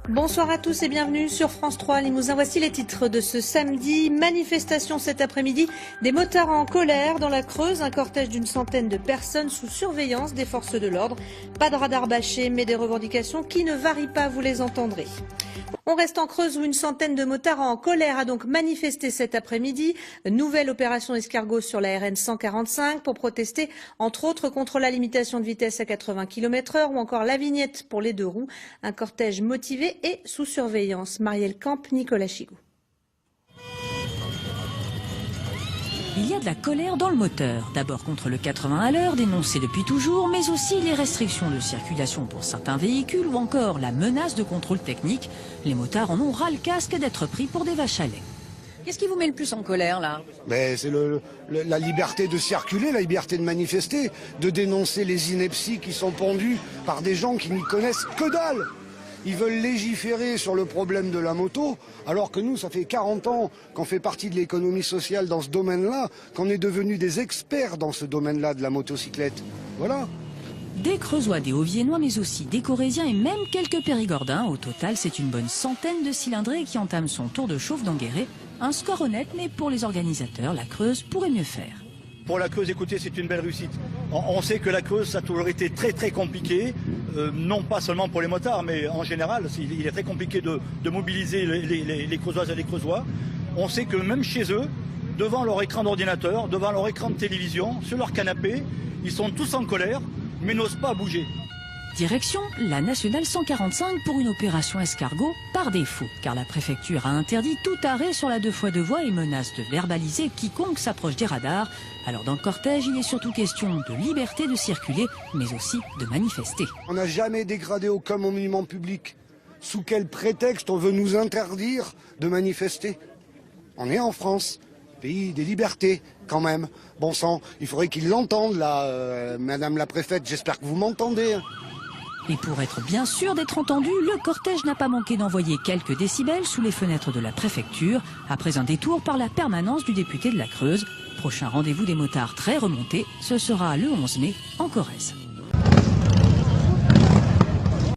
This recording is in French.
Bonsoir à tous et bienvenue sur France 3 Limousin. Voici les titres de ce samedi. Manifestation cet après-midi. Des motards en colère dans la Creuse. Un cortège d'une centaine de personnes sous surveillance des forces de l'ordre. Pas de radar bâché, mais des revendications qui ne varient pas, vous les entendrez. On reste en Creuse où une centaine de motards en colère a donc manifesté cet après-midi. Nouvelle opération escargot sur la RN 145 pour protester, entre autres, contre la limitation de vitesse à 80 km/h ou encore la vignette pour les deux roues. Un cortège motivé et sous surveillance. Marielle Camp, Nicolas Chigou. Il y a de la colère dans le moteur. D'abord contre le 80 à l'heure, dénoncé depuis toujours, mais aussi les restrictions de circulation pour certains véhicules ou encore la menace de contrôle technique. Les motards en ont ras le casque d'être pris pour des vaches à lait. Qu'est-ce qui vous met le plus en colère, là? C'est la liberté de circuler, la liberté de manifester, de dénoncer les inepties qui sont pondues par des gens qui n'y connaissent que dalle. Ils veulent légiférer sur le problème de la moto, alors que nous, ça fait 40 ans qu'on fait partie de l'économie sociale dans ce domaine-là, qu'on est devenus des experts dans ce domaine-là de la motocyclette. Voilà. Des Creusois, des Hauts-Viennois, mais aussi des Corésiens et même quelques Périgordins. Au total, c'est une bonne centaine de cylindrés qui entament son tour de chauffe d'Enguerré. Un score honnête, mais pour les organisateurs, la Creuse pourrait mieux faire. Pour la Creuse, écoutez, c'est une belle réussite. On sait que la Creuse, ça a toujours été très très compliqué, non pas seulement pour les motards, mais en général, il est très compliqué de mobiliser les Creusoises et les Creusois. On sait que même chez eux, devant leur écran d'ordinateur, devant leur écran de télévision, sur leur canapé, ils sont tous en colère, mais n'osent pas bouger. Direction la nationale 145 pour une opération escargot par défaut, car la préfecture a interdit tout arrêt sur la 2x2 voies et menace de verbaliser quiconque s'approche des radars. Alors dans le cortège, il est surtout question de liberté de circuler, mais aussi de manifester. On n'a jamais dégradé aucun monument public. Sous quel prétexte on veut nous interdire de manifester? On est en France, pays des libertés quand même. Bon sang, il faudrait qu'ils l'entendent là, Madame la préfète, j'espère que vous m'entendez. Et pour être bien sûr d'être entendu, le cortège n'a pas manqué d'envoyer quelques décibels sous les fenêtres de la préfecture, après un détour par la permanence du député de la Creuse. Prochain rendez-vous des motards très remontés, ce sera le 11 mai en Corrèze.